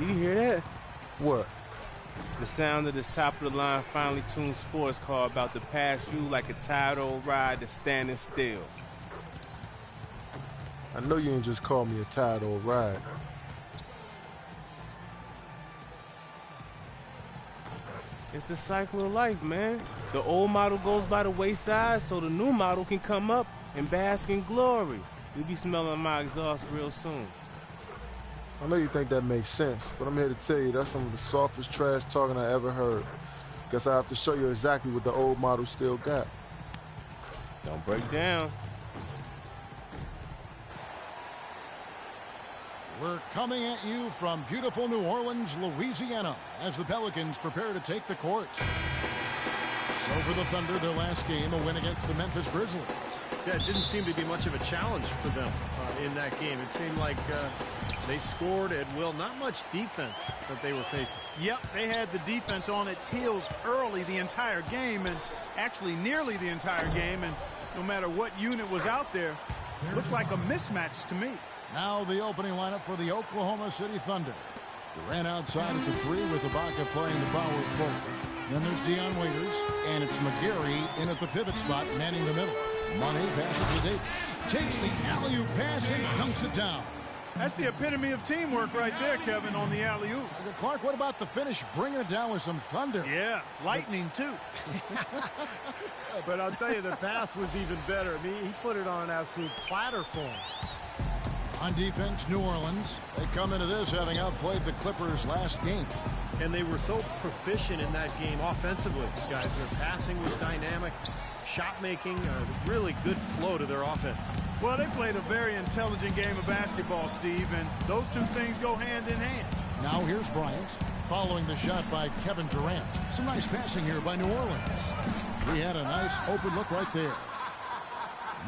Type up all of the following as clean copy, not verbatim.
Do you hear that? What? The sound of this top-of-the-line, finely tuned sports car about to pass you like a tired old ride that's standing still. I know you ain't just called me a tired old ride. It's the cycle of life, man. The old model goes by the wayside so the new model can come up and bask in glory. You'll be smelling my exhaust real soon. I know you think that makes sense, but I'm here to tell you that's some of the softest trash talking I ever heard. Guess I have to show you exactly what the old model still got. Don't break down. We're coming at you from beautiful New Orleans, Louisiana, as the Pelicans prepare to take the court. So for the Thunder, their last game, a win against the Memphis Grizzlies. Yeah, it didn't seem to be much of a challenge for them in that game. It seemed like they scored at will. Not much defense that they were facing. Yep, they had the defense on its heels early the entire game, and actually nearly the entire game, and no matter what unit was out there, it looked like a mismatch to me. Now the opening lineup for the Oklahoma City Thunder. Durant outside at the 3 with Ibaka playing the power forward. Then there's Dion Waiters, and it's McGarry in at the pivot spot, manning the middle. Money passes to Davis. Takes the alley-oop pass and dunks it down. That's the epitome of teamwork right there, Kevin, on the alley-oop. Clark, what about the finish? Bringing it down with some thunder. Yeah, lightning, too. But I'll tell you, the pass was even better. I mean, he put it on an absolute platter for him. On defense, New Orleans. They come into this having outplayed the Clippers last game. And they were so proficient in that game offensively, guys. Their passing was dynamic. Shot making, really good flow to their offense. Well, they played a very intelligent game of basketball, Steve, and those two things go hand in hand. Now here's Bryant, following the shot by Kevin Durant. Some nice passing here by New Orleans. He had a nice open look right there.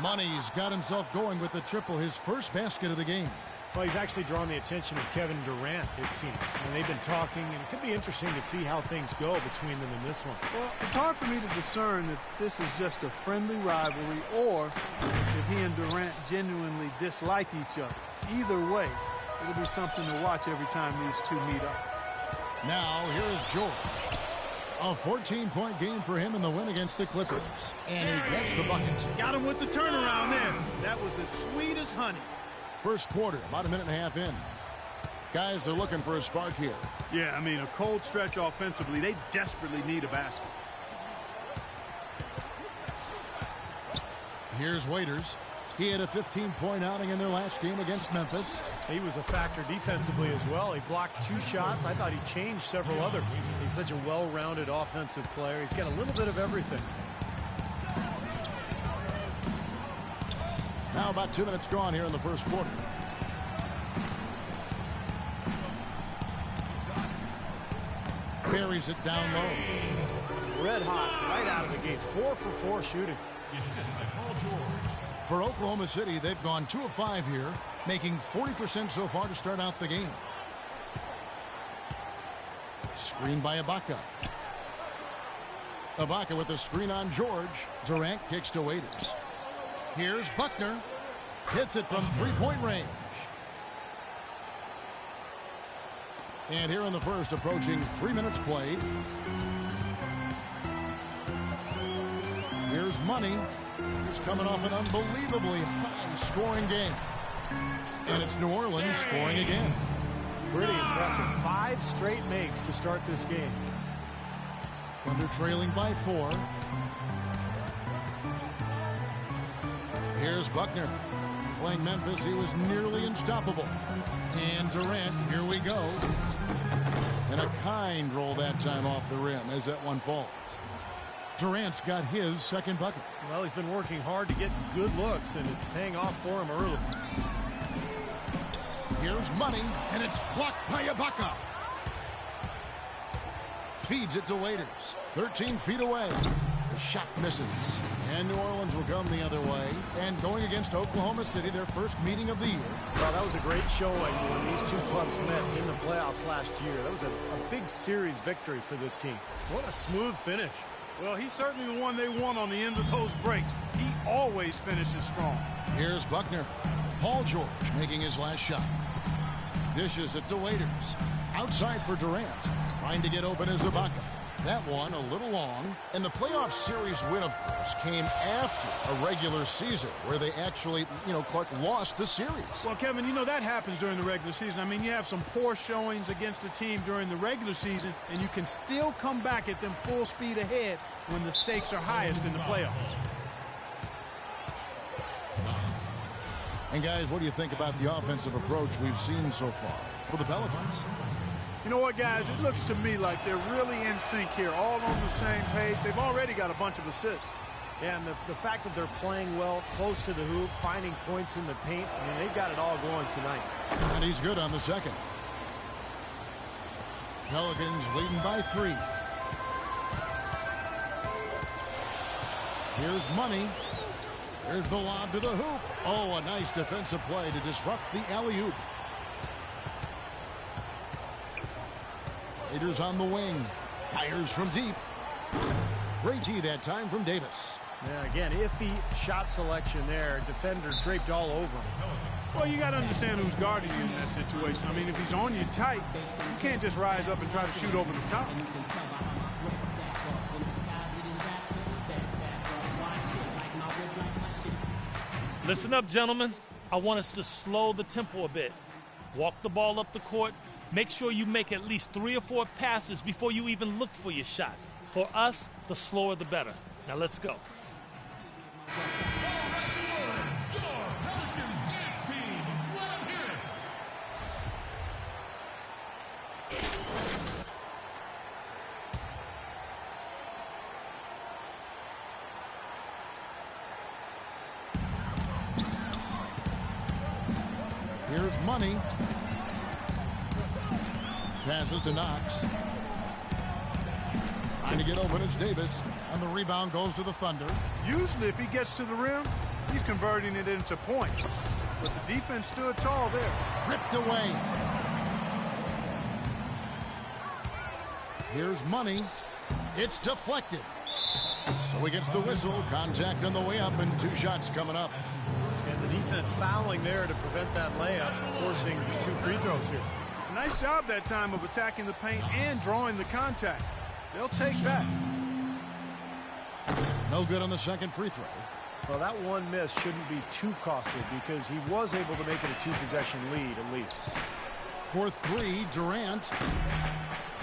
Money's got himself going with the triple, his first basket of the game. Well, he's actually drawn the attention of Kevin Durant, it seems. And they've been talking, and it could be interesting to see how things go between them in this one. Well, it's hard for me to discern if this is just a friendly rivalry or if he and Durant genuinely dislike each other. Either way, it'll be something to watch every time these two meet up. Now, here is George. A 14-point game for him in the win against the Clippers. And he gets the bucket. Got him with the turnaround there. That was as sweet as honey. First quarter, about a minute and a half in. Guys are looking for a spark here. Yeah, I mean, a cold stretch offensively. They desperately need a basket. Here's Waiters. He had a 15-point outing in their last game against Memphis. He was a factor defensively as well. He blocked 2 shots. I thought he changed several others. He's such a well-rounded offensive player. He's got a little bit of everything. Now about 2 minutes gone here in the first quarter. Buries it down low. Red hot right out of the gates. 4 for 4 shooting. For Oklahoma City, they've gone 2 of 5 here, making 40% so far to start out the game. Screen by Ibaka. Ibaka with the screen on George. Durant kicks to Waiters. Here's Buckner. Hits it from 3-point range. And here in the first, approaching 3 minutes played. Here's Money. He's coming off an unbelievably high-scoring game. And it's New Orleans scoring again. Pretty impressive. 5 straight makes to start this game. Thunder trailing by 4. Here's Buckner. Playing Memphis, he was nearly unstoppable. And Durant, here we go. And a kind roll that time off the rim as that one falls. Durant's got his second bucket. Well, he's been working hard to get good looks, and it's paying off for him early. Here's Money, and it's blocked by Ibaka. Feeds it to Waiters. 13 feet away. The shot misses. And New Orleans will come the other way. And going against Oklahoma City, their first meeting of the year. Well, that was a great showing when these two clubs met in the playoffs last year. That was a big series victory for this team. What a smooth finish. Well, he's certainly the one they want on the end of those breaks. He always finishes strong. Here's Buckner. Paul George making his last shot. Dishes it to Waiters. Outside for Durant. Trying to get open is Ibaka. That one a little long. And the playoff series win, of course, came after a regular season where they actually, Clark lost the series. Well, Kevin, that happens during the regular season. I mean, you have some poor showings against a team during the regular season, and you can still come back at them full speed ahead when the stakes are highest in the playoffs. And, guys, what do you think about the offensive approach we've seen so far for the Pelicans? You know what, guys? It looks to me like they're really in sync here, all on the same page. They've already got a bunch of assists. Yeah, and the fact that they're playing well, close to the hoop, finding points in the paint, I mean, they've got it all going tonight. And he's good on the second. Pelicans leading by 3. Here's Money. Here's the lob to the hoop. Oh, a nice defensive play to disrupt the alley-oop. Raiders on the wing. Fires from deep. Great D that time from Davis. Yeah, again, iffy shot selection there. Defender draped all over him. Well, you got to understand who's guarding you in that situation. I mean, if he's on you tight, you can't just rise up and try to shoot over the top. Listen up, gentlemen. I want us to slow the tempo a bit. Walk the ball up the court. Make sure you make at least 3 or 4 passes before you even look for your shot. For us, the slower the better. Now let's go. Here's Money. Passes to Knox. Trying to get open is Davis. And the rebound goes to the Thunder. Usually, if he gets to the rim, he's converting it into points. But the defense stood tall there. Ripped away. Here's Money. It's deflected. So he gets the whistle. Contact on the way up and 2 shots coming up. And the defense fouling there to prevent that layup, forcing 2 free throws here. Nice job that time of attacking the paint and drawing the contact. They'll take that. No good on the second free throw. Well, that one miss shouldn't be too costly because he was able to make it a 2-possession lead at least. For 3, Durant.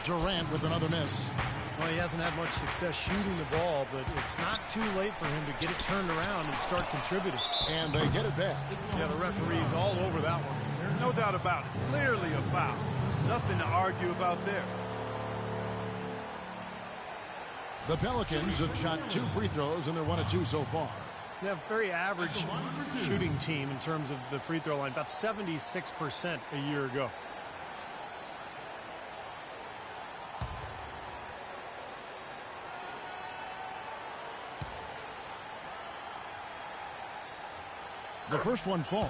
Durant with another miss. Well, he hasn't had much success shooting the ball, but it's not too late for him to get it turned around and start contributing. And they get it back. Yeah, the referee's all over that one. No doubt about it. Clearly a foul. Nothing to argue about there. The Pelicans have shot 2 free throws, and they're 1 of 2 so far. They have a very average shooting team in terms of the free throw line, about 76% a year ago. The first one falls.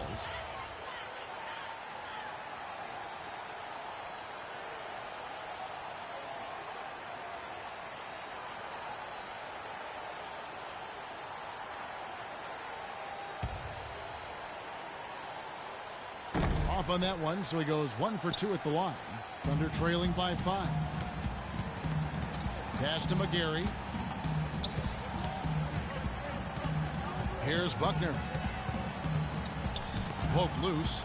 Off on that one, so he goes 1 for 2 at the line. Thunder trailing by 5. Pass to McGarry. Here's Buckner. Poked loose.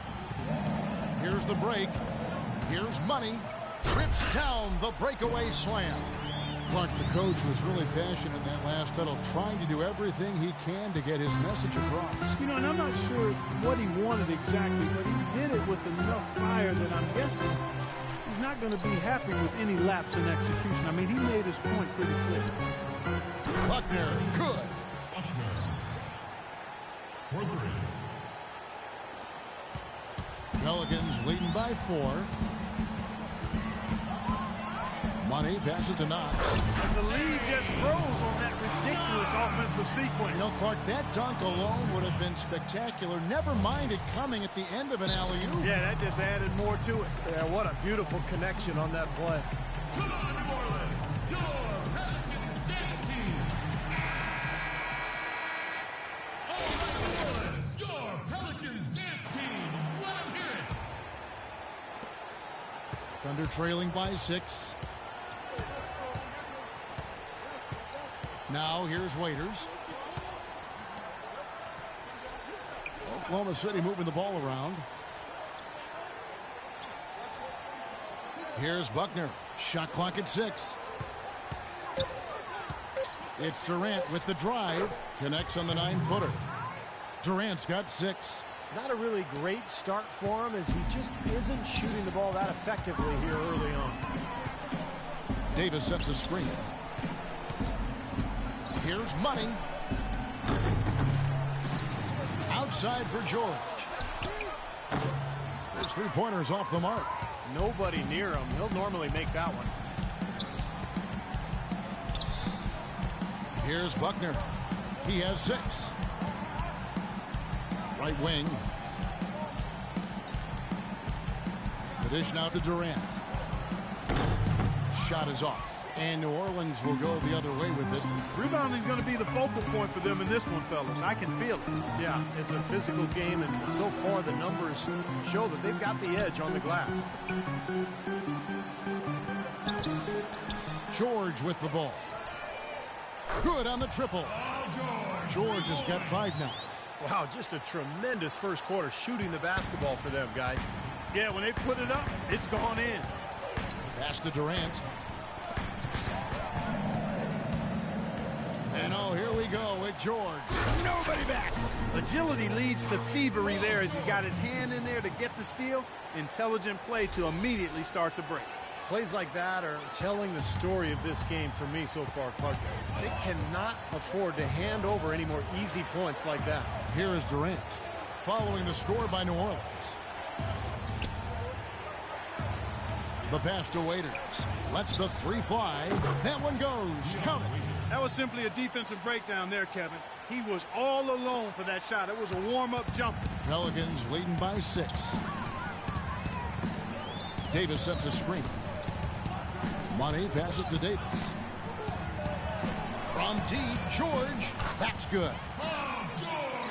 Here's the break. Here's Money. Trips down the breakaway slam. Clark, the coach, was really passionate in that last huddle, trying to do everything he can to get his message across. And I'm not sure what he wanted exactly, but he did it with enough fire that I'm guessing he's not going to be happy with any lapse in execution. I mean, he made his point pretty clear. Buckner, good. Pelicans leading by 4. Money passes to Knox. And the lead just grows on that ridiculous offensive sequence. Clark, that dunk alone would have been spectacular. Never mind it coming at the end of an alley-oop. Yeah, that just added more to it. Yeah, what a beautiful connection on that play. Come on, New Orleans, your Pelicans dance team. All right, New Orleans, your Pelicans dance team. Let them hear it. Thunder They're trailing by 6. Now here's Waiters. Oklahoma City moving the ball around. Here's Buckner. Shot clock at 6. It's Durant with the drive. Connects on the 9-footer. Durant's got 6. Not a really great start for him as he just isn't shooting the ball that effectively here early on. Davis sets a screen. Here's Money. Outside for George. His three-pointer's off the mark. Nobody near him. He'll normally make that one. Here's Buckner. He has 6. Right wing. The dish now to Durant. Shot is off. And New Orleans will go the other way with it. Rebounding is going to be the focal point for them in this one, fellas. I can feel it. Yeah, it's a physical game, and so far the numbers show that they've got the edge on the glass. George with the ball. Good on the triple. George has got 5 now. Wow, just a tremendous first quarter shooting the basketball for them, guys. Yeah, when they put it up, it's gone in. Pass to Durant. And oh, here we go with George. Nobody back. Agility leads to thievery there as he got his hand in there to get the steal. Intelligent play to immediately start the break. Plays like that are telling the story of this game for me so far, Clark. They cannot afford to hand over any more easy points like that. Here is Durant, following the score by New Orleans. The pass to Waiters. Lets the 3 fly. That one goes. Count it. That was simply a defensive breakdown there, Kevin. He was all alone for that shot. It was a warm-up jumper. Pelicans leading by 6. Davis sets a screen. Money passes to Davis. From deep, George. That's good.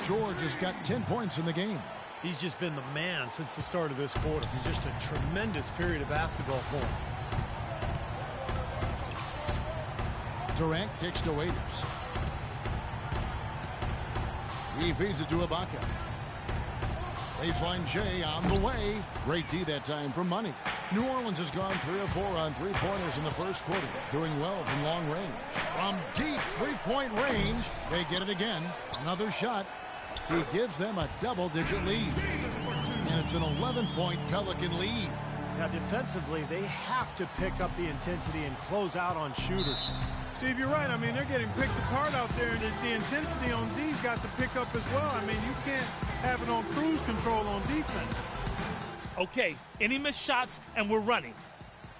George has got 10 points in the game. He's just been the man since the start of this quarter. Just a tremendous period of basketball for him. Durant kicks to Waiters. He feeds it to Ibaka. Baseline J on the way. Great D that time from Money. New Orleans has gone 3 of 4 on three-pointers in the first quarter, doing well from long range. From deep three-point range, they get it again. Another shot. He gives them a double-digit lead. And it's an 11-point Pelican lead. Now, defensively, they have to pick up the intensity and close out on shooters. Steve, you're right. I mean, they're getting picked apart out there, and the intensity on D's got to pick up as well. I mean, you can't have it on cruise control on defense. Okay, any missed shots, and we're running.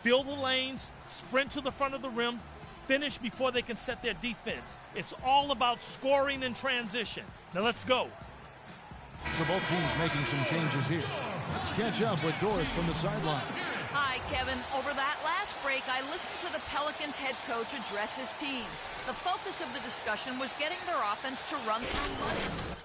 Fill the lanes, sprint to the front of the rim, finish before they can set their defense. It's all about scoring in transition. Now let's go. So both teams making some changes here. Let's catch up with Doris from the sideline. Hi, Kevin. Over that last break, I listened to the Pelicans head coach address his team. The focus of the discussion was getting their offense to run through Money.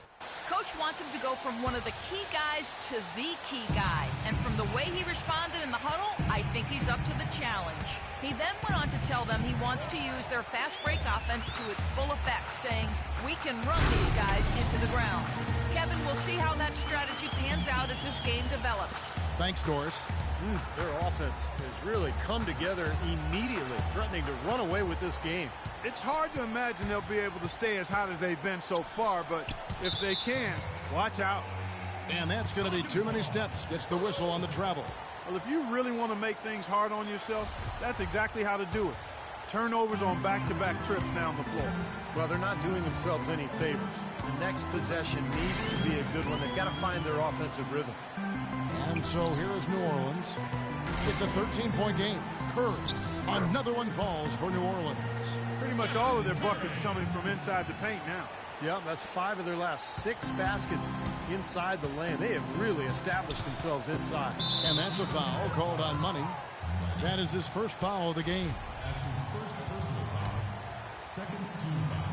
Coach wants him to go from one of the key guys to the key guy. And from the way he responded in the huddle, I think he's up to the challenge. He then went on to tell them he wants to use their fast break offense to its full effect, saying, we can run these guys into the ground. Kevin, we'll see how that strategy pans out as this game develops. Thanks, Doris. Their offense has really come together immediately, threatening to run away with this game. It's hard to imagine they'll be able to stay as hot as they've been so far, but if they can, watch out. And that's going to be too many steps. Gets the whistle on the travel. Well, if you really want to make things hard on yourself, that's exactly how to do it. Turnovers on back-to-back trips down the floor. Well, they're not doing themselves any favors. The next possession needs to be a good one. They've got to find their offensive rhythm. And so here is New Orleans. It's a 13-point game. Curry. Another one falls for New Orleans. Pretty much all of their buckets coming from inside the paint now. Yeah, that's 5 of their last 6 baskets inside the lane. They have really established themselves inside. And that's a foul called on Money. That is his first foul of the game. That's his first personal foul. Second team foul.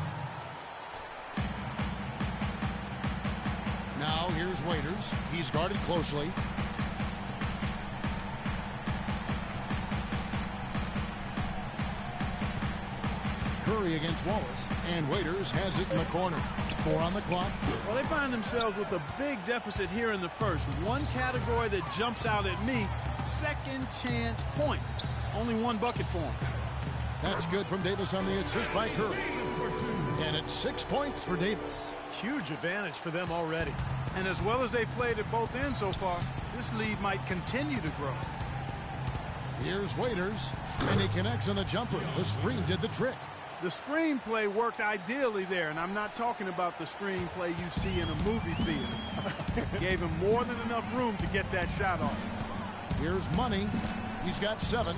Now here's Waiters. He's guarded closely. Curry against Wallace. And Waiters has it in the corner. 4 on the clock. Well, they find themselves with a big deficit here in the first. One category that jumps out at me, second chance points. Only one bucket for them. That's good from Davis on the assist by Curry. And it's 6 points for Davis. Huge advantage for them already. And as well as they've played at both ends so far, this lead might continue to grow. Here's Waiters, and he connects on the jumper. The screen did the trick. The screenplay worked ideally there, and I'm not talking about the screenplay you see in a movie theater. Gave him more than enough room to get that shot off. Here's Money. He's got 7.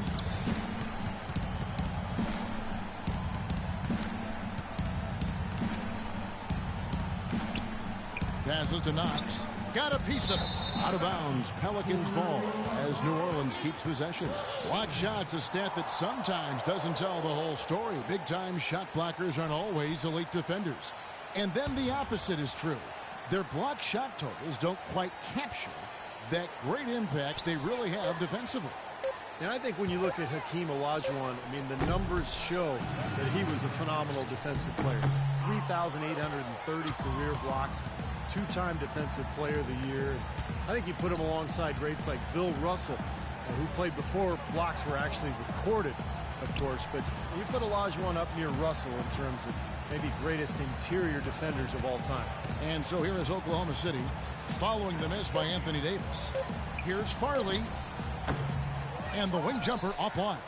Passes to Knox. Got a piece of it. Out of bounds. Pelicans ball as New Orleans keeps possession. Block shots, a stat that sometimes doesn't tell the whole story. Big-time shot blockers aren't always elite defenders. And then the opposite is true. Their block shot totals don't quite capture that great impact they really have defensively. And I think when you look at Hakeem Olajuwon, I mean, the numbers show that he was a phenomenal defensive player. 3,830 career blocks, 2-time Defensive Player of the Year. I think you put him alongside greats like Bill Russell, who played before blocks were actually recorded, of course. But you put Olajuwon up near Russell in terms of maybe greatest interior defenders of all time. And so here is Oklahoma City following the miss by Anthony Davis. Here's Farley. And the wing jumper offline.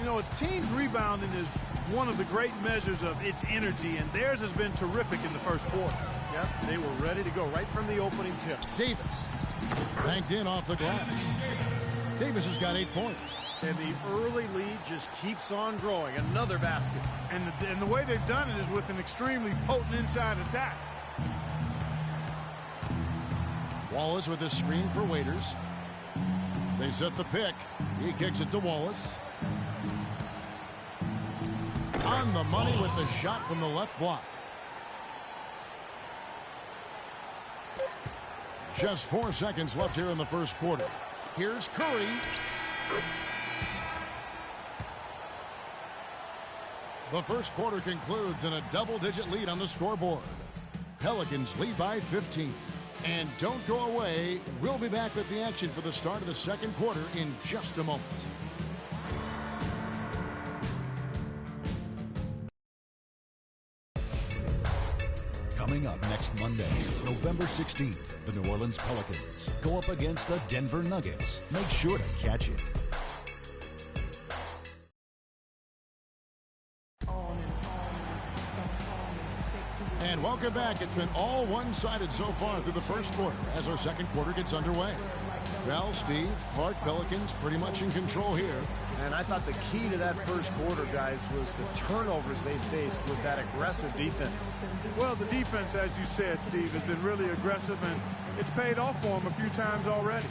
You know, its team's rebounding is one of the great measures of its energy, and theirs has been terrific in the first quarter. Yep, they were ready to go right from the opening tip. Davis banked in off the glass. Davis has got 8 points. And the early lead just keeps on growing. Another basket. And the way they've done it is with an extremely potent inside attack. Wallace with a screen for Waiters. They set the pick. He kicks it to Wallace. On the money with the shot from the left block. Just 4 seconds left here in the first quarter. Here's Curry. The first quarter concludes in a double-digit lead on the scoreboard. Pelicans lead by 15. And don't go away. We'll be back with the action for the start of the second quarter in just a moment. Coming up next Monday, November 16th, the New Orleans Pelicans go up against the Denver Nuggets. Make sure to catch it. And welcome back. It's been all one-sided so far through the first quarter as our second quarter gets underway. Well, Steve, Clark, Pelicans pretty much in control here. And I thought the key to that first quarter, guys, was the turnovers they faced with that aggressive defense. Well, the defense, as you said, Steve, has been really aggressive, and it's paid off for them a few times already.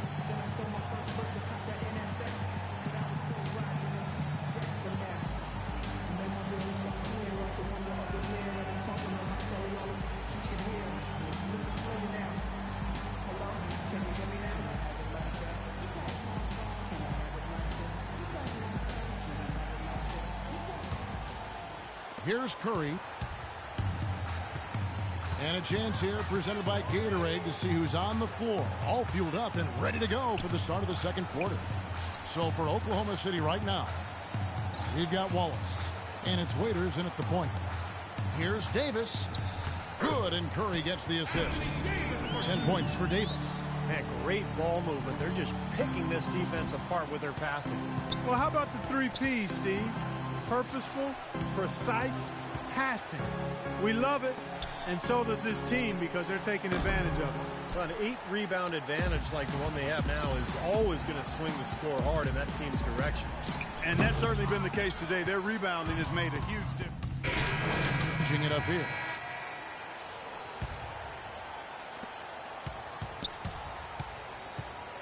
Here's Curry. And a chance here presented by Gatorade to see who's on the floor. All fueled up and ready to go for the start of the second quarter. So for Oklahoma City right now, we've got Wallace. And it's Waiters in at the point. Here's Davis. Good, and Curry gets the assist. 10 points for Davis. Man, great ball movement. They're just picking this defense apart with their passing. Well, how about the 3 Ps, Steve? Purposeful, precise, passing. We love it, and so does this team because they're taking advantage of it. Well, an 8-rebound advantage like the one they have now is always going to swing the score hard in that team's direction. And that's certainly been the case today. Their rebounding has made a huge difference. Pushing it up here.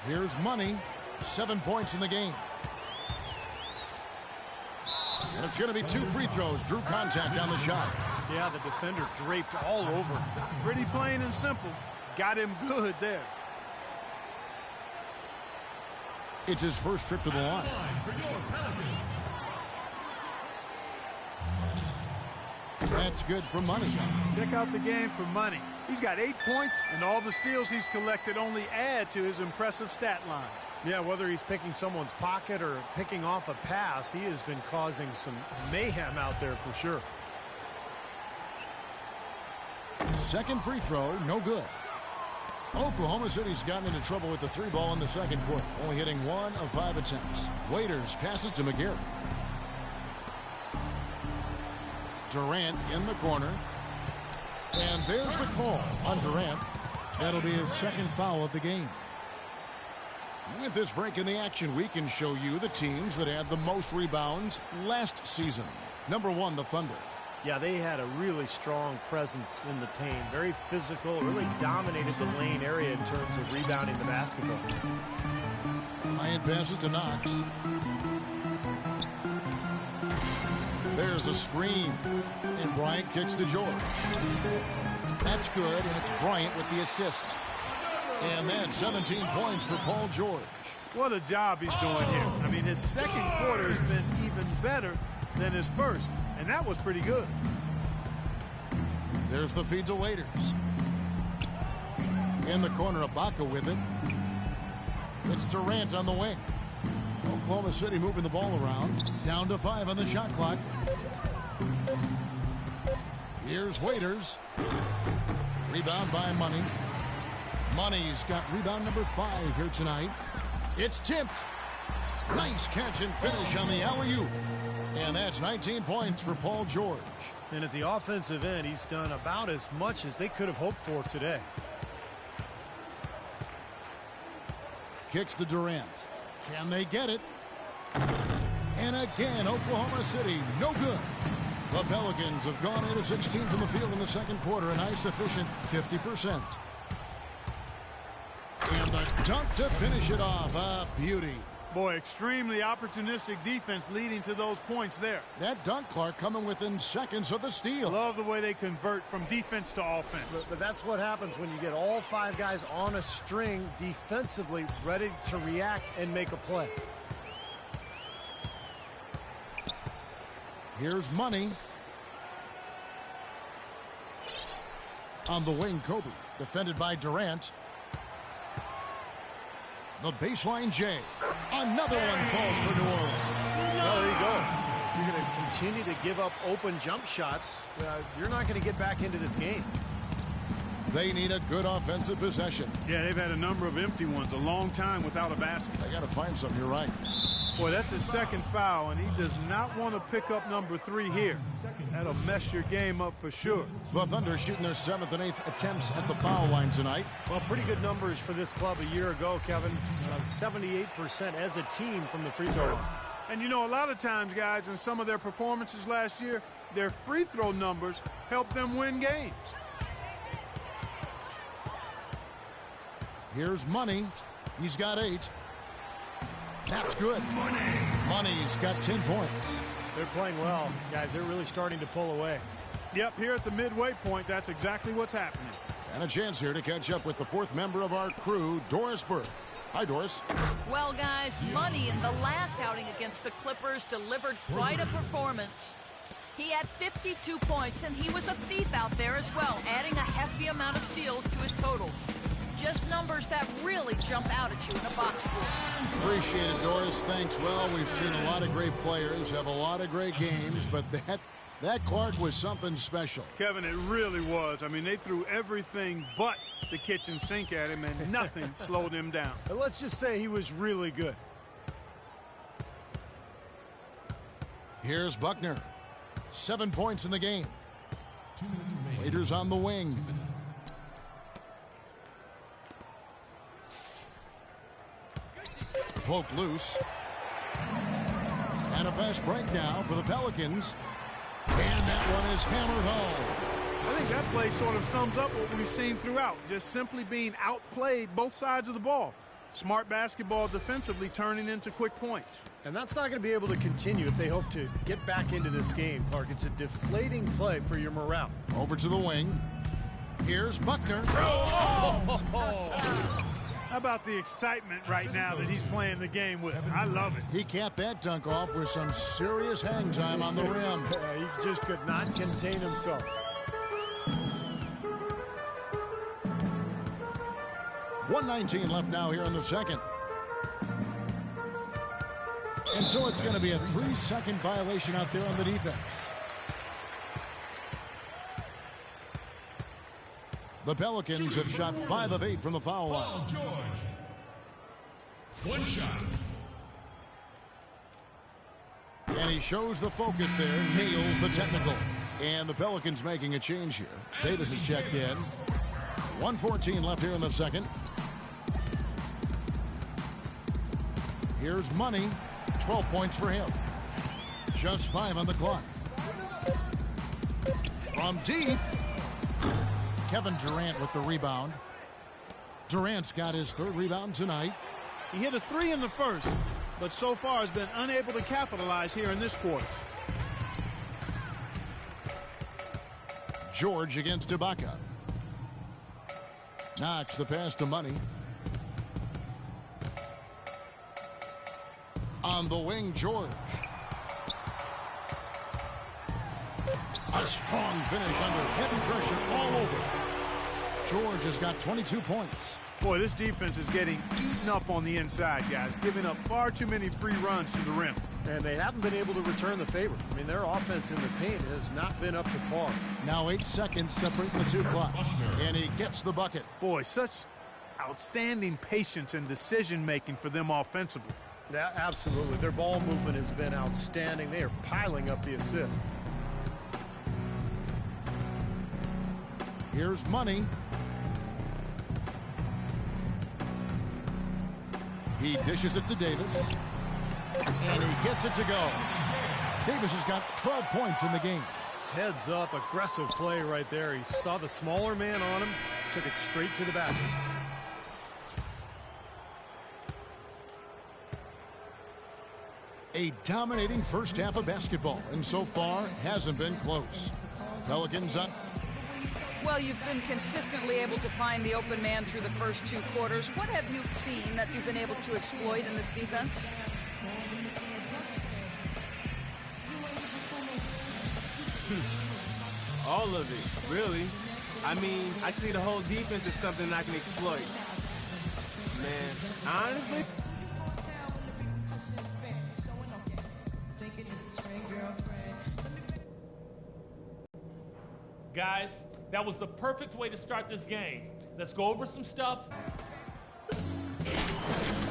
Here's Money. 7 points in the game. And it's going to be 2 free throws. Drew contact on the shot. Yeah, the defender draped all over. Pretty plain and simple. Got him good there. It's his first trip to the line. That's good for money. Check out the game for money. He's got 8 points, and all the steals he's collected only add to his impressive stat line. Yeah, whether he's picking someone's pocket or picking off a pass, he has been causing some mayhem out there for sure. Second free throw, no good. Oklahoma City's gotten into trouble with the 3-ball in the second quarter, only hitting 1 of 5 attempts. Waiters passes to McGarry. Durant in the corner. And there's the call on Durant. That'll be his second foul of the game. With this break in the action, we can show you the teams that had the most rebounds last season. Number 1, the Thunder. Yeah, they had a really strong presence in the paint. Very physical, really dominated the lane area in terms of rebounding the basketball. Bryant passes to Knox. There's a screen. And Bryant kicks to George. That's good, and it's Bryant with the assist. And that's 17 points for Paul George. What a job he's doing here. I mean, his second quarter has been even better than his first, and that was pretty good. There's the feed to Waiters. In the corner, Ibaka with it. It's Durant on the wing. Oklahoma City moving the ball around. Down to 5 on the shot clock. Here's Waiters. Rebound by Money. Money's got rebound number 5 here tonight. It's tipped. Nice catch and finish on the alley-oop. And that's 19 points for Paul George. And at the offensive end, he's done about as much as they could have hoped for today. Kicks to Durant. Can they get it? And again, Oklahoma City, no good. The Pelicans have gone 8 of 16 from the field in the second quarter, a nice efficient 50%. And the dunk to finish it off. A beauty. Boy, extremely opportunistic defense leading to those points there. That dunk, Clark, coming within seconds of the steal. Love the way they convert from defense to offense. But that's what happens when you get all 5 guys on a string defensively ready to react and make a play. Here's Money. On the wing, Kobe. Defended by Durant. The baseline J. Another one falls for New Orleans. Well, there you go. If you're going to continue to give up open jump shots, you're not going to get back into this game. They need a good offensive possession. Yeah, they've had a number of empty ones, a long time without a basket. They got to find something. You're right. Boy, that's his second foul, and he does not want to pick up number 3 here. That'll mess your game up for sure. The Thunder shooting their 7th and 8th attempts at the foul line tonight. Well, pretty good numbers for this club a year ago, Kevin. 78% as a team from the free throw line. And you know, a lot of times, guys, in some of their performances last year, their free throw numbers helped them win games. Here's Money. He's got 8. That's good. Money's got 10 points. They're playing well, guys. They're really starting to pull away. Yep, here at the midway point, that's exactly what's happening. And a chance here to catch up with the 4th member of our crew, Doris Burke. Hi, Doris. Well, guys, Money in the last outing against the Clippers delivered quite a performance. He had 52 points, and he was a thief out there as well, adding a hefty amount of steals to his totals. Just numbers that really jump out at you in a box score. Appreciate it, Doris. Thanks. Well, we've seen a lot of great players have a lot of great games, but that Clark was something special. Kevin, it really was. I mean, they threw everything but the kitchen sink at him, and nothing slowed him down. But let's just say he was really good. Here's Buckner. 7 points in the game. Waiters on the wing. Poked loose. And a fast break now for the Pelicans. And that one is hammered home. I think that play sort of sums up what we've seen throughout. Just simply being outplayed both sides of the ball. Smart basketball defensively turning into quick points. And that's not going to be able to continue if they hope to get back into this game, Clark. It's a deflating play for your morale. Over to the wing. Here's Buckner. How about the excitement right now that he's playing the game with? I love it. He capped that dunk off with some serious hang time on the rim. He just could not contain himself. .119 left now here in the second. And so it's going to be a 3-second violation out there on the defense. The Pelicans have shot 5 of 8 from the foul line. Paul George. One shot. And he shows the focus there, nails the technical. And the Pelicans making a change here. Davis is checked in. 1:14 left here in the second. Here's Money. 12 points for him. Just 5 on the clock. From deep. Kevin Durant with the rebound. Durant's got his 3rd rebound tonight. He hit a 3 in the first, but so far has been unable to capitalize here in this quarter. George against Ibaka. Knocks the pass to Money. On the wing, George. A strong finish under heavy pressure all over. George has got 22 points. Boy, this defense is getting eaten up on the inside, guys, giving up far too many free runs to the rim. And they haven't been able to return the favor. I mean, their offense in the paint has not been up to par. Now 8 seconds separating the 2 clocks. And he gets the bucket. Boy, such outstanding patience and decision-making for them offensively. Yeah, absolutely. Their ball movement has been outstanding. They are piling up the assists. Here's Money. He dishes it to Davis. And he gets it to go. Davis has got 12 points in the game. Heads up, aggressive play right there. He saw the smaller man on him, took it straight to the basket. A dominating first half of basketball, and so far hasn't been close. Pelicans up. Well, you've been consistently able to find the open man through the first 2 quarters. What have you seen that you've been able to exploit in this defense? All of it, really. I mean, I see the whole defense as something I can exploit. Man, honestly, Guys, that was the perfect way to start this game. Let's go over some stuff.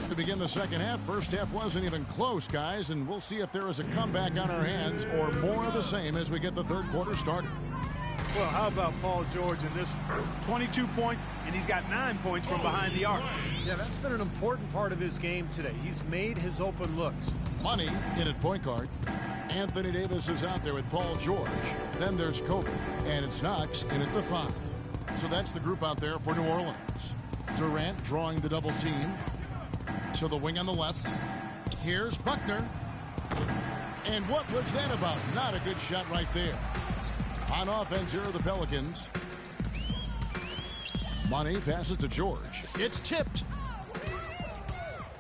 To begin the second half, first half wasn't even close, guys, and we'll see if there is a comeback on our hands or more of the same as we get the third quarter started. Well, how about Paul George in this 22 points, and he's got 9 points from behind the arc. Yeah, that's been an important part of his game today. He's made his open looks. Money in at point guard. Anthony Davis is out there with Paul George. Then there's Kobe, and it's Knox in at the 5. So that's the group out there for New Orleans. Durant drawing the double team. To the wing on the left. Here's Buckner. And what was that about? Not a good shot right there. On offense here are the Pelicans. Money passes to George. It's tipped.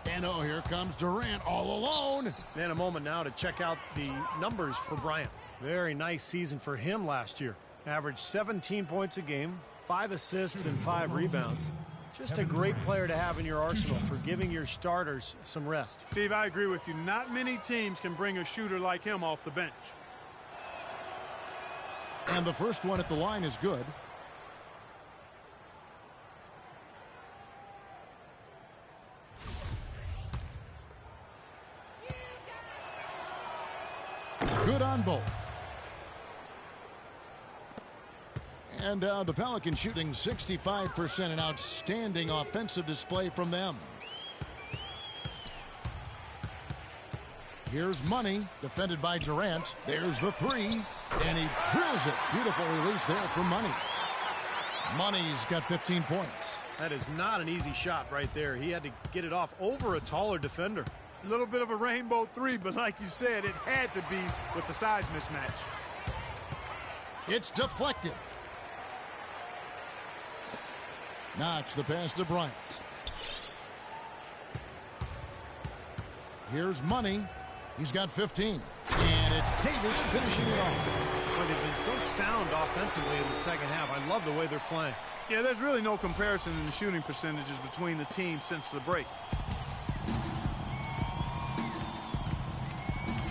And oh, here comes Durant all alone. And a moment now to check out the numbers for Bryant. Very nice season for him last year. Averaged 17 points a game, 5 assists and 5 rebounds. Just a great player to have in your arsenal for giving your starters some rest. Steve, I agree with you. Not many teams can bring a shooter like him off the bench. And the first one at the line is good. Good on both. And the Pelicans shooting 65%, an outstanding offensive display from them. Here's Money, defended by Durant. There's the 3, and he drills it. Beautiful release there from Money. Money's got 15 points. That is not an easy shot right there. He had to get it off over a taller defender. A little bit of a rainbow 3, but like you said, it had to be with the size mismatch. It's deflected. Knox the pass to Bryant. Here's Money. He's got 15. And it's Davis finishing it off. Well, they've been so sound offensively in the second half. I love the way they're playing. Yeah, there's really no comparison in the shooting percentages between the teams since the break.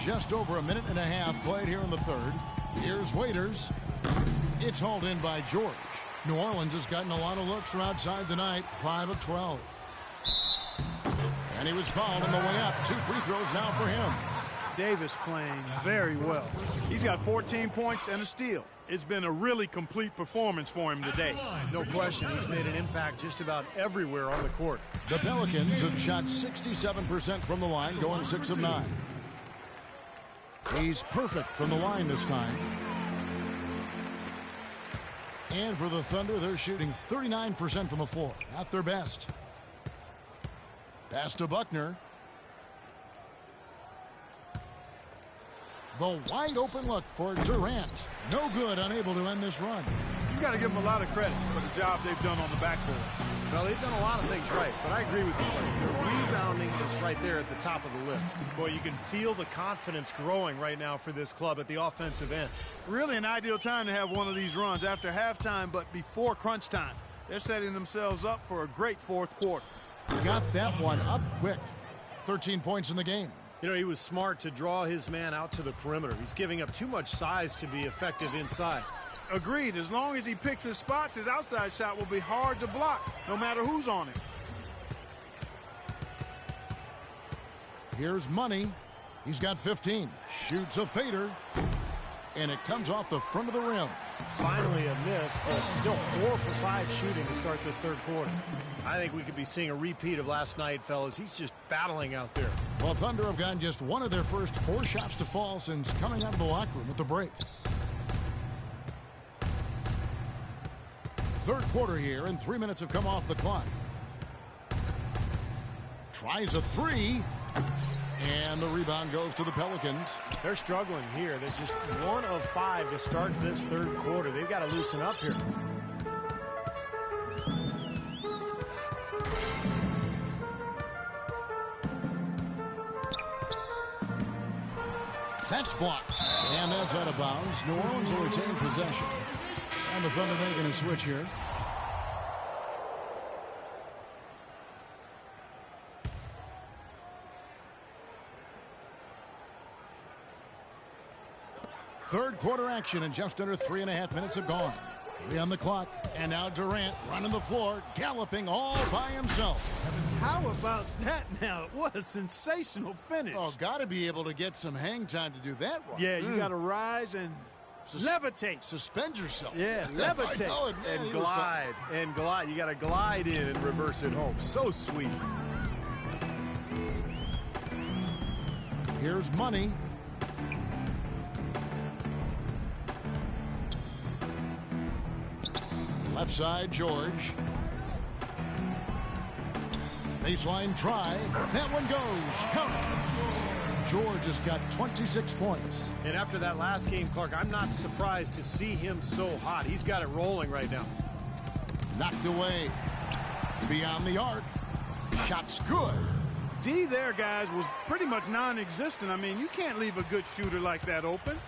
Just over a minute and a half played here in the third. Here's Waiters. It's hauled in by George. New Orleans has gotten a lot of looks from outside tonight, 5 of 12. And he was fouled on the way up. 2 free throws now for him. Davis playing very well. He's got 14 points and a steal. It's been a really complete performance for him today. No question, he's made an impact just about everywhere on the court. The Pelicans have shot 67% from the line, going 6 of 9. He's perfect from the line this time. And for the Thunder, they're shooting 39% from the floor, at their best. Pass to Buckner. The wide open look for Durant. No good, unable to end this run. You got to give them a lot of credit for the job they've done on the backboard. Well, they've done a lot of things right, but I agree with you. The rebounding is right there at the top of the list. Boy, you can feel the confidence growing right now for this club at the offensive end. Really an ideal time to have one of these runs after halftime, but before crunch time. They're setting themselves up for a great fourth quarter. Got that one up quick. 13 points in the game. You know, he was smart to draw his man out to the perimeter. He's giving up too much size to be effective inside. Agreed. As long as he picks his spots, his outside shot will be hard to block, no matter who's on it. Here's Money. He's got 15. Shoots a fader. And it comes off the front of the rim. Finally a miss, but still 4 for 5 shooting to start this third quarter. I think we could be seeing a repeat of last night, fellas. He's just battling out there. Well, Thunder have gotten just one of their first 4 shots to fall since coming out of the locker room at the break. Third quarter here, and 3 minutes have come off the clock. Tries a 3. And the rebound goes to the Pelicans. They're struggling here. They're just 1 of 5 to start this third quarter. They've got to loosen up here. That's blocked. And that's out of bounds. New Orleans will retain possession. And the Thunder making a switch here. Third quarter action, and just under 3.5 minutes have gone. 3 on the clock, and now Durant running the floor, galloping all by himself. How about that now? What a sensational finish. Oh, got to be able to get some hang time to do that one. Yeah, you got to rise and levitate. Suspend yourself. Yeah, levitate. Know it, man. And glide. And glide. You got to glide in and reverse it home. So sweet. Here's Money. Left side, George. Baseline try. That one goes. Count. George has got 26 points. And after that last game, Clark, I'm not surprised to see him so hot. He's got it rolling right now. Knocked away. Beyond the arc. Shot's good. D there, guys, was pretty much non-existent. I mean, you can't leave a good shooter like that open.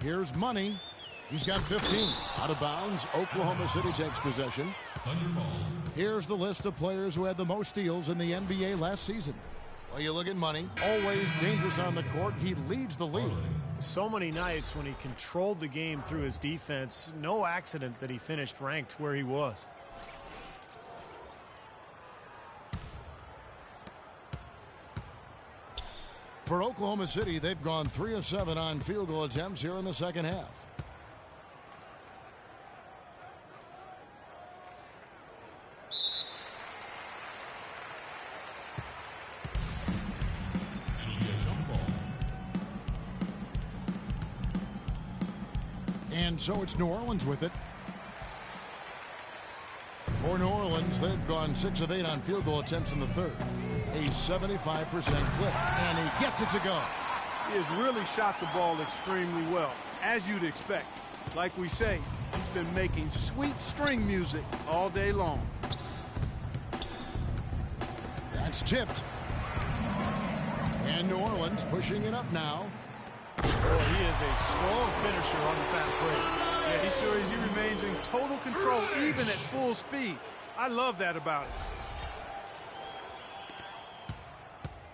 Here's Money. He's got 15. Out of bounds. Oklahoma City takes possession. Here's the list of players who had the most steals in the NBA last season. Well, you look at Money. Always dangerous on the court. He leads the league. So many nights when he controlled the game through his defense. No accident that he finished ranked where he was. For Oklahoma City, they've gone 3 of 7 on field goal attempts here in the second half. And so it's New Orleans with it. For New Orleans, they've gone 6 of 8 on field goal attempts in the third. A 75% clip, and he gets it to go. He has really shot the ball extremely well, as you'd expect. Like we say, he's been making sweet string music all day long. It's tipped. And New Orleans pushing it up now. Boy, he is a strong finisher on the fast break. Yeah, he sure is. He remains in total control even at full speed. I love that about him.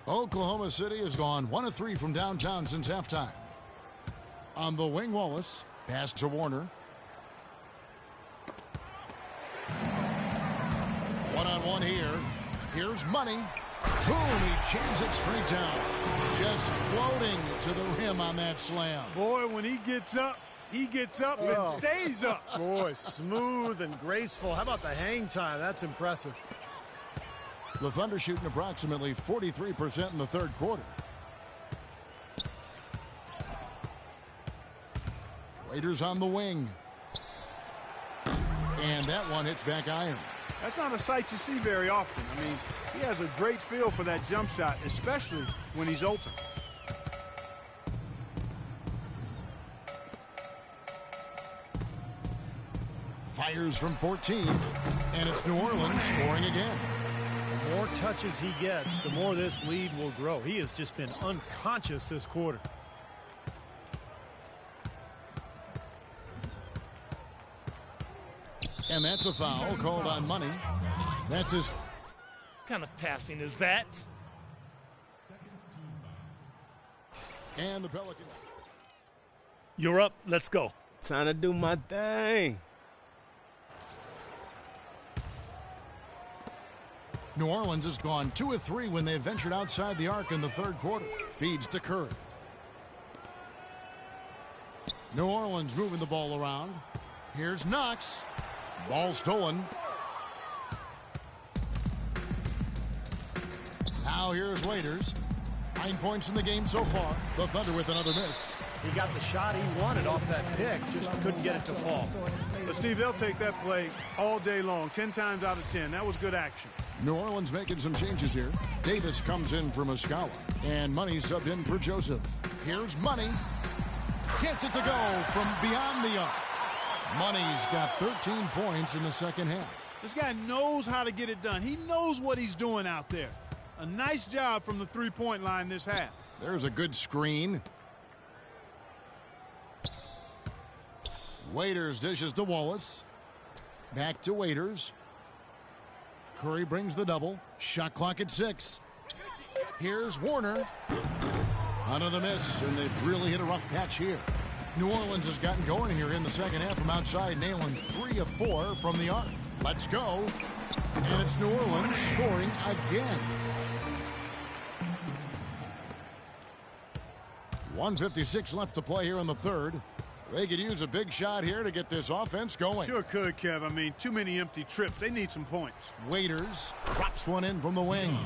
Oklahoma City has gone 1 of 3 from downtown since halftime. On the wing, Wallace. Pass to Warner. One-on-one here. Here's Money. Boom, he jams it straight down. Just floating to the rim on that slam. Boy, when he gets up and stays up. Boy, smooth and graceful. How about the hang time? That's impressive. The Thunder shooting approximately 43% in the third quarter. Raiders on the wing. And that one hits back iron. That's not a sight you see very often. I mean, he has a great feel for that jump shot, especially when he's open. Fires from 14, and it's New Orleans scoring again. The more touches he gets, the more this lead will grow. He has just been unconscious this quarter. And that's a foul called on Money. That's his. What kind of passing is that? And the Pelicans. You're up. Let's go. Time to do my thing. New Orleans has gone 2 of 3 when they ventured outside the arc in the third quarter. Feeds to Curry. New Orleans moving the ball around. Here's Knox. Ball stolen. Now here's Waiters. 9 points in the game so far. The Thunder with another miss. He got the shot he wanted off that pick, just couldn't get it to fall. But Steve, they'll take that play all day long, 10 times out of 10. That was good action. New Orleans making some changes here. Davis comes in for Muscala. And Money subbed in for Joseph. Here's Money. Gets it to go from beyond the arc. Money's got 13 points in the second half. This guy knows how to get it done. He knows what he's doing out there. A nice job from the three-point line this half. There's a good screen. Waiters dishes to Wallace. Back to Waiters. Curry brings the double. Shot clock at 6. Here's Warner. Another miss, and they've really hit a rough patch here. New Orleans has gotten going here in the second half from outside, nailing 3 of 4 from the arc. Let's go. And it's New Orleans scoring again. 1:56 left to play here in the third. They could use a big shot here to get this offense going. Sure could, Kev. I mean, too many empty trips. They need some points. Waiters drops one in from the wing.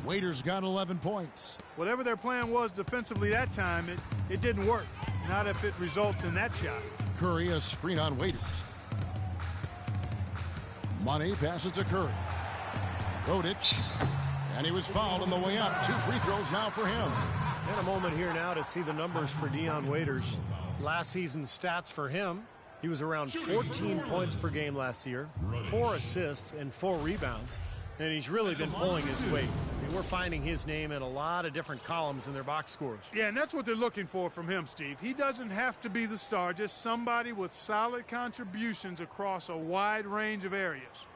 Waiters got 11 points. Whatever their plan was defensively that time, it didn't work. Not if it results in that shot. Curry a screen on Waiters. Money passes to Curry. Rodic. And he was fouled on the way up. 2 free throws now for him. And a moment here now to see the numbers for Dion Waiters. Last season's stats for him, he was around 14 points per game last year, 4 assists and 4 rebounds, and he's really been pulling his weight. I mean, we're finding his name in a lot of different columns in their box scores. Yeah, and that's what they're looking for from him, Steve. He doesn't have to be the star, just somebody with solid contributions across a wide range of areas.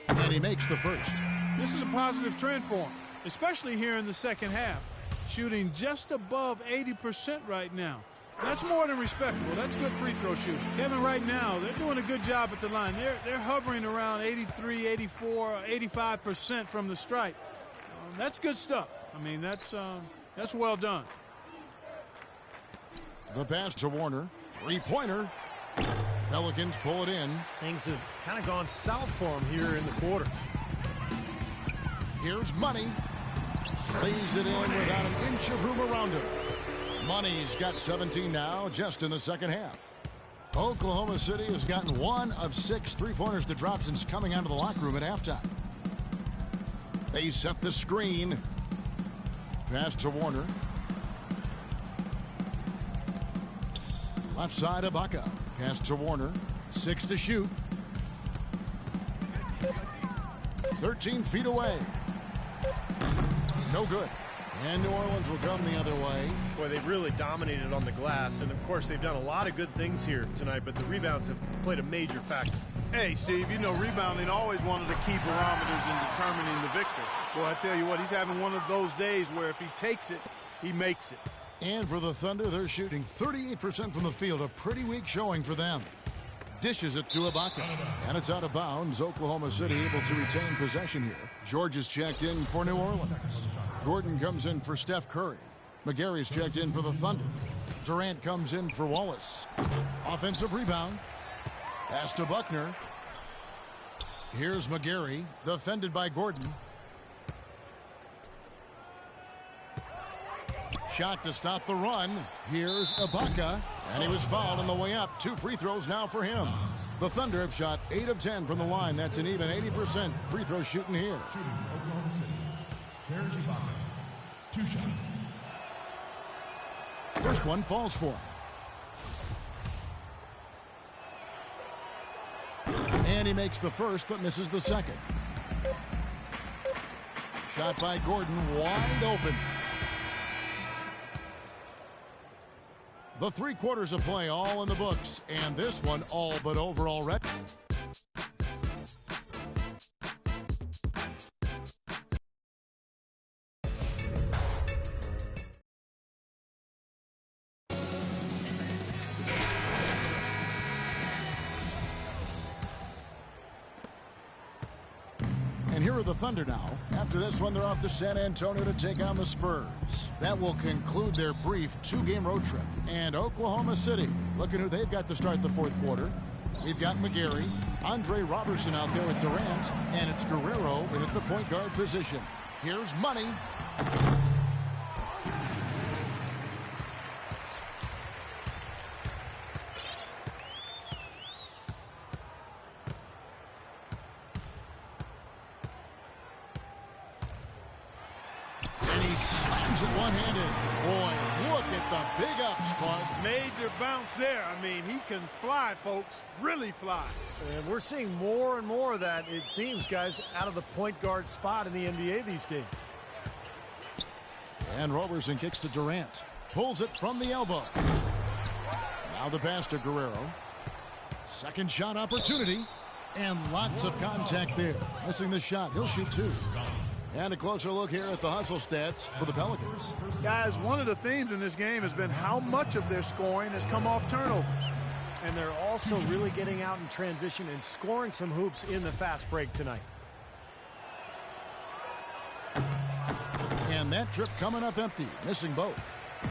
And he makes the first. This is a positive trend for him, especially here in the second half. Shooting just above 80% right now. That's more than respectable. That's good free throw shooting. Kevin, right now, they're doing a good job at the line. They're hovering around 83, 84, 85% from the stripe. That's good stuff. I mean, that's well done. The pass to Warner. 3-pointer. Pelicans pull it in. Things have kind of gone south for him here in the quarter. Here's Money. Lays it in without an inch of room around him. Money's got 17 now, just in the second half. Oklahoma City has gotten 1 of 6 3-pointers to drop since coming out of the locker room at halftime. They set the screen. Pass to Warner. Left side, Ibaka. Pass to Warner. 6 to shoot. 13 feet away. No good. And New Orleans will come the other way. Boy, they've really dominated on the glass, and of course they've done a lot of good things here tonight, but the rebounds have played a major factor. Hey, Steve, you know rebounding always one of the key barometers in determining the victor. Boy, I tell you what, he's having one of those days where if he takes it, he makes it. And for the Thunder, they're shooting 38% from the field, a pretty weak showing for them. Dishes it to Ibaka, and it's out of bounds. Oklahoma City able to retain possession here. George is checked in for New Orleans. Gordon comes in for Steph Curry. McGarry's checked in for the Thunder. Durant comes in for Wallace. Offensive rebound. Pass to Buckner. Here's McGarry, defended by Gordon. Shot to stop the run. Here's Ibaka, and he was fouled on the way up. 2 free throws now for him. The Thunder have shot 8 of 10 from the line. That's an even 80% free throw shooting here. Shooting Oklahoma City. Serge Ibaka. 2 shots. First one falls for him. And he makes the first, but misses the second. Shot by Gordon, wide open. The 3 quarters of play all in the books, and this one all but over already. And here are the Thunder now. After this one, they're off to San Antonio to take on the Spurs. That will conclude their brief 2-game road trip. And Oklahoma City, looking who they've got to start the 4th quarter. We've got McGarry, Andre Robertson out there with Durant, and it's Guerrero in at the point guard position. Here's Money. One-handed. Boy, look at the big ups, Clark. Major bounce there. I mean, he can fly, folks. Really fly. And we're seeing more and more of that, it seems, guys, out of the point guard spot in the NBA these days. And Robertson kicks to Durant. Pulls it from the elbow. Now the pass to Guerrero. Second shot opportunity. And lots of contact there. Missing the shot. He'll shoot 2. And a closer look here at the hustle stats for the Pelicans. Guys, one of the themes in this game has been how much of their scoring has come off turnovers. And they're also really getting out in transition and scoring some hoops in the fast break tonight. And that trip coming up empty, missing both.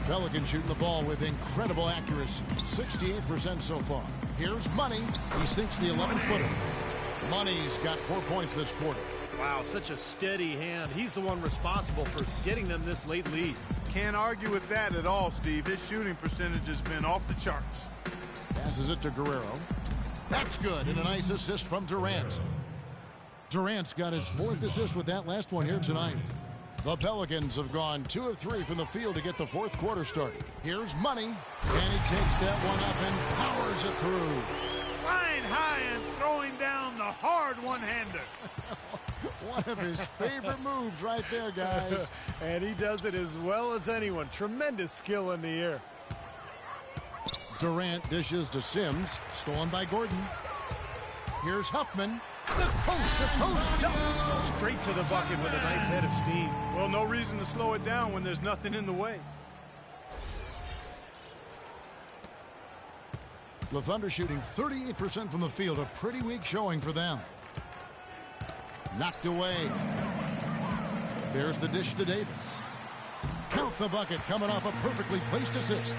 Pelicans shooting the ball with incredible accuracy, 68% so far. Here's Money. He sinks the 11-footer. Money's got 4 points this quarter. Wow, such a steady hand. He's the one responsible for getting them this late lead. Can't argue with that at all, Steve. His shooting percentage has been off the charts. Passes it to Guerrero. That's good, and a nice assist from Durant. Durant's got his 4th assist with that last one here tonight. The Pelicans have gone 2 of 3 from the field to get the 4th quarter started. Here's Money, and he takes that one up and powers it through. Flying high and throwing down the hard one-hander. One of his favorite moves right there, guys. And he does it as well as anyone. Tremendous skill in the air. Durant dishes to Sims, stolen by Gordon. Here's Huffman. The coast-to-coast dunk. Straight to the bucket with a nice head of steam. Well, no reason to slow it down when there's nothing in the way. The Thunder shooting 38% from the field, a pretty weak showing for them. Knocked away. There's the dish to Davis. Count the bucket coming off a perfectly placed assist.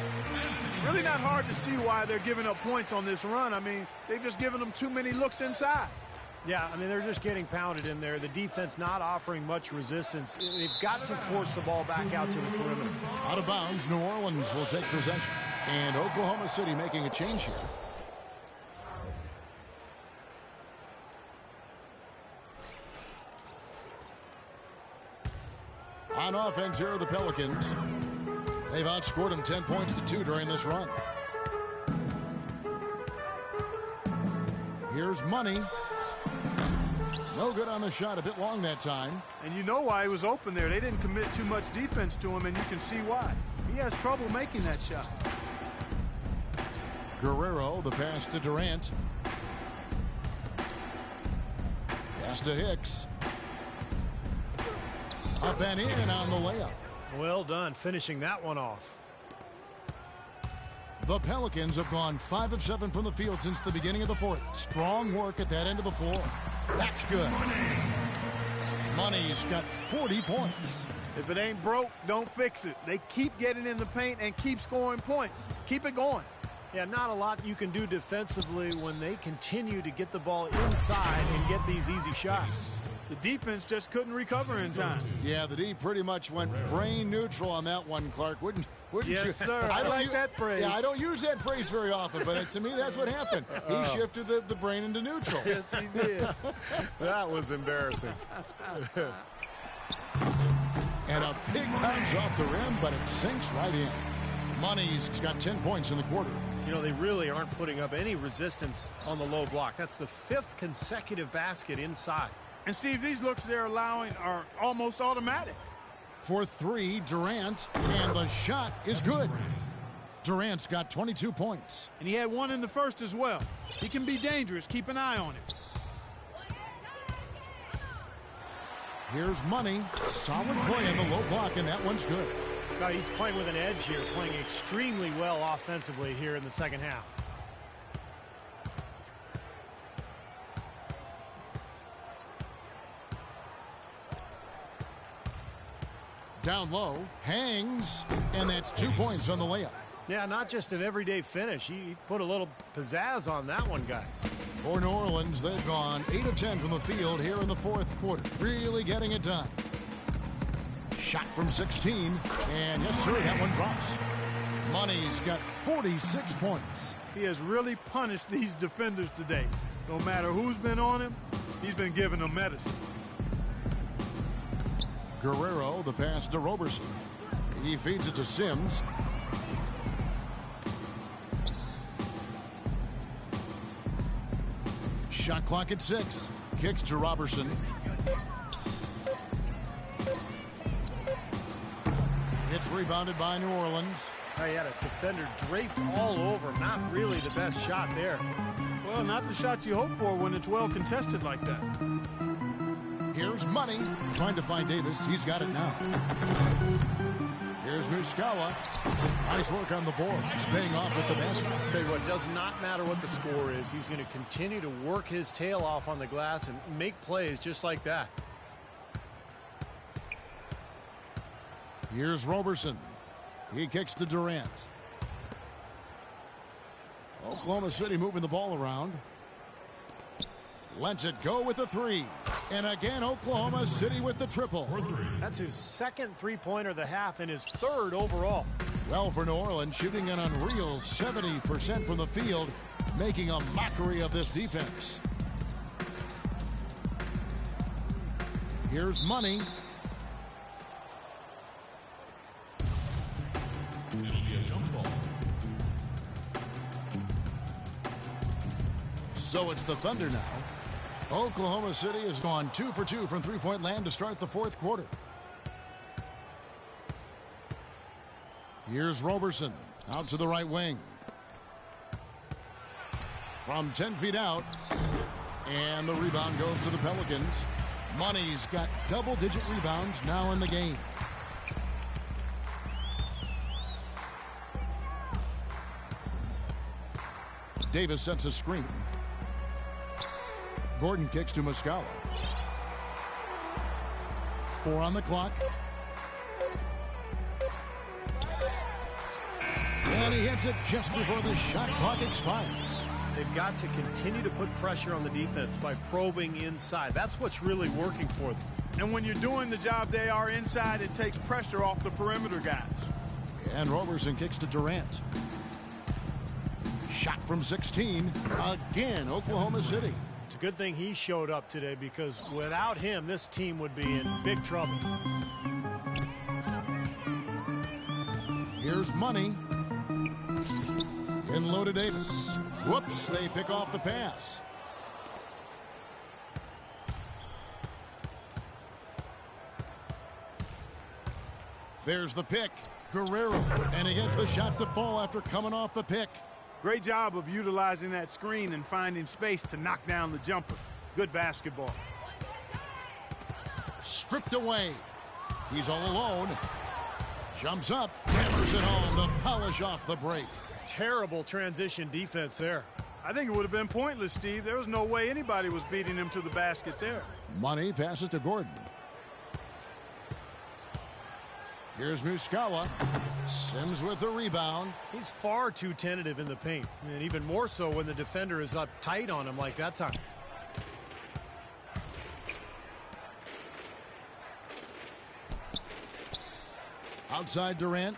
Really not hard to see why they're giving up points on this run. I mean, they've just given them too many looks inside. Yeah, I mean, they're just getting pounded in there. The defense not offering much resistance. They've got to force the ball back out to the perimeter. Out of bounds, New Orleans will take possession. And Oklahoma City making a change here. On offense, here are the Pelicans. They've outscored them 10 points to 2 during this run. Here's Money. No good on the shot. A bit long that time. And you know why he was open there. They didn't commit too much defense to him, and you can see why. He has trouble making that shot. Guerrero, the pass to Durant. Pass to Hicks. Up and in on the layup. Well done, finishing that one off. The Pelicans have gone 5 of 7 from the field since the beginning of the fourth. Strong work at that end of the floor. That's good. Money's got 40 points. If it ain't broke, don't fix it. They keep getting in the paint and keep scoring points. Keep it going. Yeah, not a lot you can do defensively when they continue to get the ball inside and get these easy shots. The defense just couldn't recover in time. Yeah, the D pretty much went brain neutral on that one, Clark. Wouldn't yes, you? sir. I like that phrase. Yeah, I don't use that phrase very often, but to me, that's what happened. He shifted the brain into neutral. Yes, he did. That was embarrassing. And a big bounce off the rim, but it sinks right in. Money's got 10 points in the quarter. You know, they really aren't putting up any resistance on the low block. That's the 5th consecutive basket inside. And, Steve, these looks they're allowing are almost automatic. For 3, Durant, and the shot is good. Durant's got 22 points. And he had one in the first as well. He can be dangerous. Keep an eye on him. Here's Money. Solid play in the low block, and that one's good. He's playing with an edge here, playing extremely well offensively here in the second half. Down low, hangs, and that's 2 points on the layup. Yeah, not just an everyday finish. He put a little pizzazz on that one, guys. For New Orleans, they've gone 8 of 10 from the field here in the fourth quarter. Really getting it done. Shot from 16, and yes, sir, that one drops. Money's got 46 points. He has really punished these defenders today. No matter who's been on him, he's been giving them medicine. Guerrero, the pass to Roberson. He feeds it to Sims. Shot clock at 6. Kicks to Roberson. It's rebounded by New Orleans. He had a defender draped all over him. Not really the best shot there. Well, not the shot you hope for when it's well contested like that. Here's Money. Trying to find Davis. He's got it now. Here's Muscala. Nice work on the board. He's paying off with the basket. Tell you what, does not matter what the score is. He's going to continue to work his tail off on the glass and make plays just like that. Here's Roberson. He kicks to Durant. Oklahoma City moving the ball around. Lets it go with the 3. And again, Oklahoma City with the triple. That's his second three-pointer of the half and his 3rd overall. Well, for New Orleans, shooting an unreal 70% from the field, making a mockery of this defense. Here's Money. It'll be a jump ball. So it's the Thunder now. Oklahoma City has gone 2 for 2 from three-point land to start the fourth quarter. Here's Roberson out to the right wing. From 10 feet out. And the rebound goes to the Pelicans. Money's got double-digit rebounds now in the game. Davis sets a screen. Gordon kicks to Muscala. 4 on the clock. And he hits it just before the shot clock expires. They've got to continue to put pressure on the defense by probing inside. That's what's really working for them. And when you're doing the job they are inside, it takes pressure off the perimeter guys. And Roberson kicks to Durant. Shot from 16. Again, Oklahoma City. It's a good thing he showed up today because without him, this team would be in big trouble. Here's Money. In low to Davis. Whoops, they pick off the pass. There's the pick. Guerrero, and he gets the shot to fall after coming off the pick. Great job of utilizing that screen and finding space to knock down the jumper. Good basketball. Stripped away. He's all alone. Jumps up, hammers it home to polish off the break. Terrible transition defense there. I think it would have been pointless, Steve. There was no way anybody was beating him to the basket there. Money passes to Gordon. Here's Muscala. Sims with the rebound. He's far too tentative in the paint, and even more so when the defender is up tight on him like that time. Outside Durant.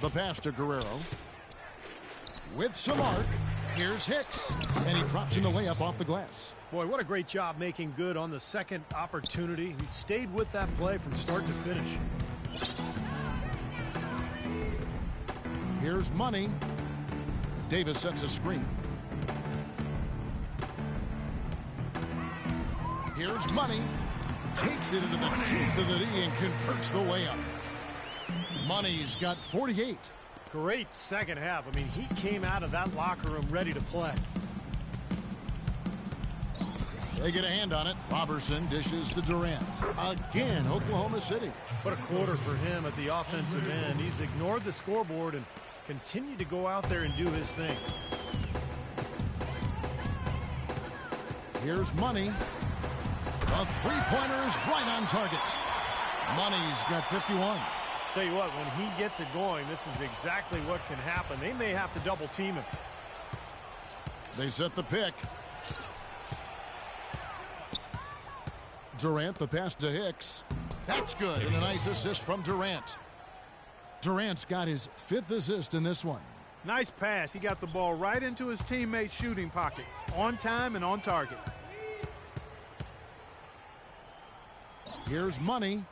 The pass to Guerrero. With some arc, here's Hicks. And he drops in the layup off the glass. Boy, what a great job making good on the second opportunity. He stayed with that play from start to finish. Here's Money. Davis sets a screen. Here's Money. Takes it into the teeth of the knee and converts the layup. Money's got 48. Great second half. I mean, he came out of that locker room ready to play. They get a hand on it. Robertson dishes to Durant. Again, Oklahoma City. What a quarter for him at the offensive end. He's ignored the scoreboard and continued to go out there and do his thing. Here's Money. The three-pointer is right on target. Money's got 51. Tell you what, when he gets it going, this is exactly what can happen. They may have to double team him. They set the pick. Durant, the pass to Hicks. That's good, and a nice assist from Durant. Durant's got his 5th assist in this one. Nice pass. He got the ball right into his teammate's shooting pocket. On time and on target. Here's Money.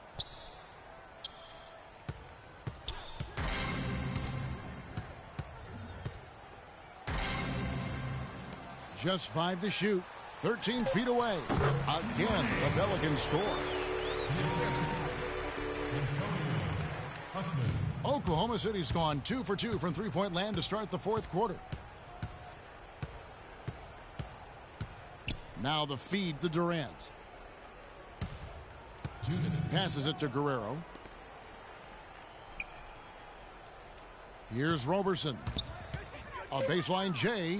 Just 5 to shoot. 13 feet away. Again, the Pelicans score. Oklahoma City's gone 2 for 2 from three-point land to start the 4th quarter. Now the feed to Durant. Passes it to Guerrero. Here's Robertson. A baseline J.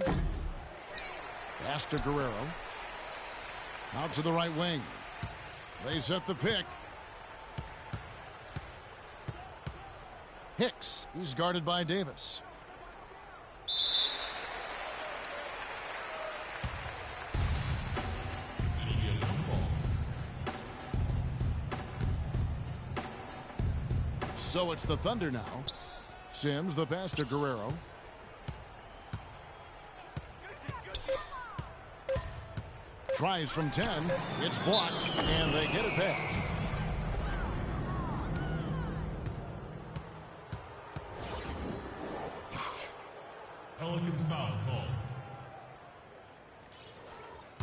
Pass to Guerrero. Out to the right wing. They set the pick. Hicks. He's guarded by Davis. So it's the Thunder now. Sims, the pass to Guerrero. Tries from 10. It's blocked, and they get it back. Pelicans foul called.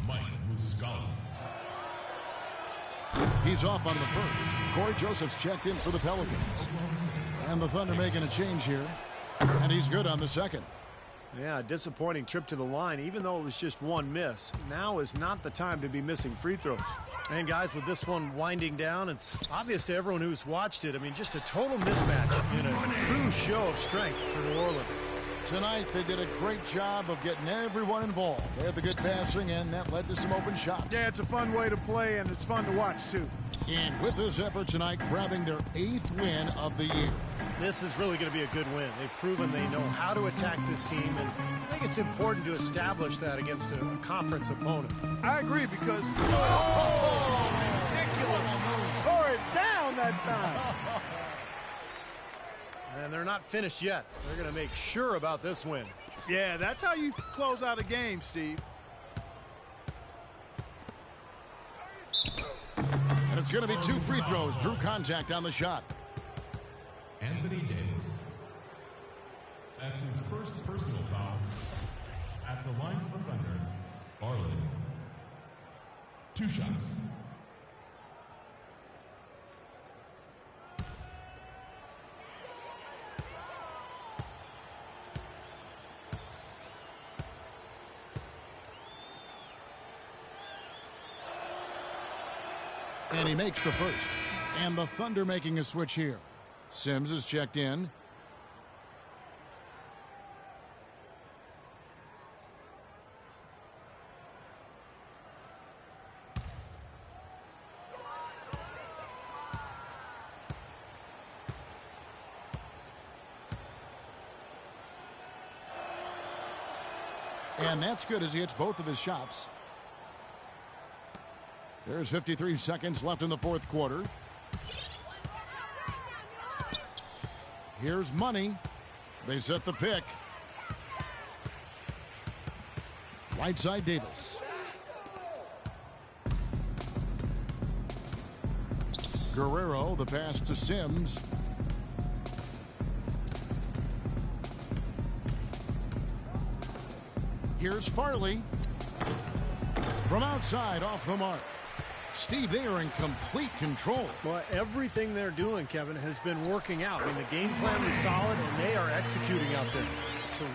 Mike Muscala. He's off on the first. Corey Joseph's checked in for the Pelicans. And the Thunder making a change here. And he's good on the second. Yeah, disappointing trip to the line, even though it was just one miss. Now is not the time to be missing free throws. And guys, with this one winding down, it's obvious to everyone who's watched it. I mean, just a total mismatch in a true show of strength for New Orleans. Tonight, they did a great job of getting everyone involved. They had the good passing, and that led to some open shots. Yeah, it's a fun way to play, and it's fun to watch, too. And with this effort tonight, grabbing their 8th win of the year. This is really going to be a good win. They've proven they know how to attack this team, and I think it's important to establish that against a conference opponent. I agree because... Oh, ridiculous. Tore it down that time. And they're not finished yet. They're going to make sure about this win. Yeah, that's how you close out a game, Steve. And it's going to be 2 free throws. Drew contact on the shot. Anthony Davis. That's his first personal foul. At the line for the Thunder, Garland. 2 shots. And he makes the first. And the Thunder making a switch here. Sims is checked in. And that's good as he hits both of his shots. There's 53 seconds left in the fourth quarter. Here's Money. They set the pick. Right side Davis. Guerrero, the pass to Sims. Here's Farley. From outside, off the mark. Steve, they are in complete control. Well, everything they're doing, Kevin, has been working out. I mean, the game plan is solid, and they are executing out there.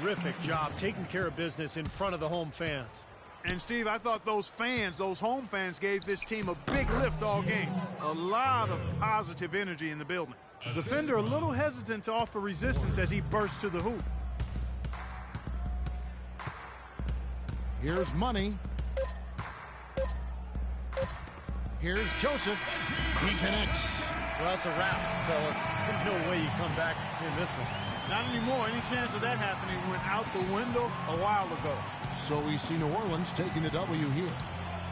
Terrific job taking care of business in front of the home fans. And, Steve, I thought those fans, those home fans, gave this team a big lift all game. A lot of positive energy in the building. Defender a little hesitant to offer resistance as he bursts to the hoop. Here's Money. Here's Joseph. He connects. Well, it's a wrap, fellas. No way you come back in this one. Not anymore. Any chance of that happening went out the window a while ago. So we see New Orleans taking the W here.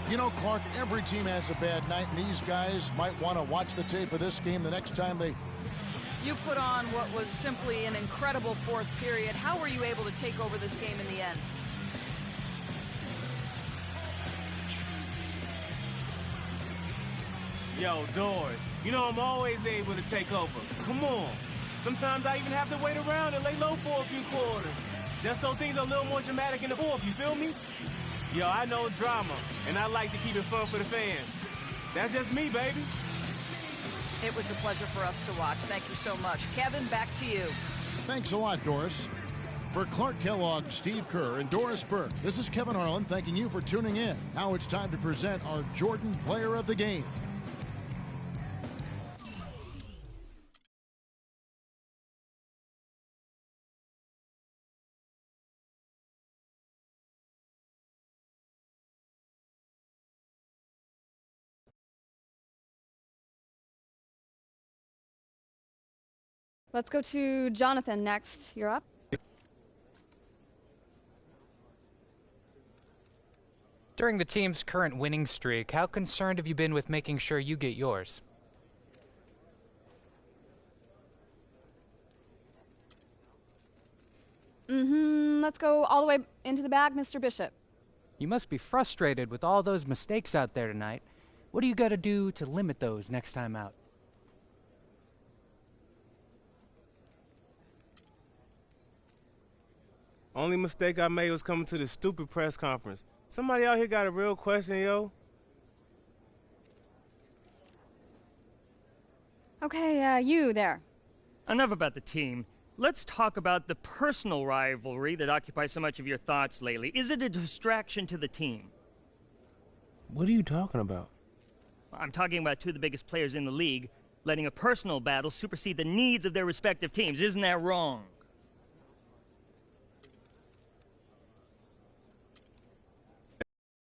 You know, Clark, every team has a bad night, and these guys might want to watch the tape of this game the next time they... You put on what was simply an incredible fourth period. How were you able to take over this game in the end? Yo, Doris, you know I'm always able to take over. Come on. Sometimes I even have to wait around and lay low for a few quarters. Just so things are a little more dramatic in the fourth, you feel me? Yo, I know drama, and I like to keep it fun for the fans. That's just me, baby. It was a pleasure for us to watch. Thank you so much. Kevin, back to you. Thanks a lot, Doris. For Clark Kellogg, Steve Kerr, and Doris Burke, this is Kevin Harlan thanking you for tuning in. Now it's time to present our Jordan Player of the Game. Let's go to Jonathan next. You're up. During the team's current winning streak, how concerned have you been with making sure you get yours? Let's go all the way into the bag, Mr. Bishop. You must be frustrated with all those mistakes out there tonight. What do you got to do to limit those next time out? Only mistake I made was coming to this stupid press conference. Somebody out here got a real question, yo. Okay, you there. Enough about the team. Let's talk about the personal rivalry that occupies so much of your thoughts lately. Is it a distraction to the team? What are you talking about? I'm talking about two of the biggest players in the league, letting a personal battle supersede the needs of their respective teams. Isn't that wrong?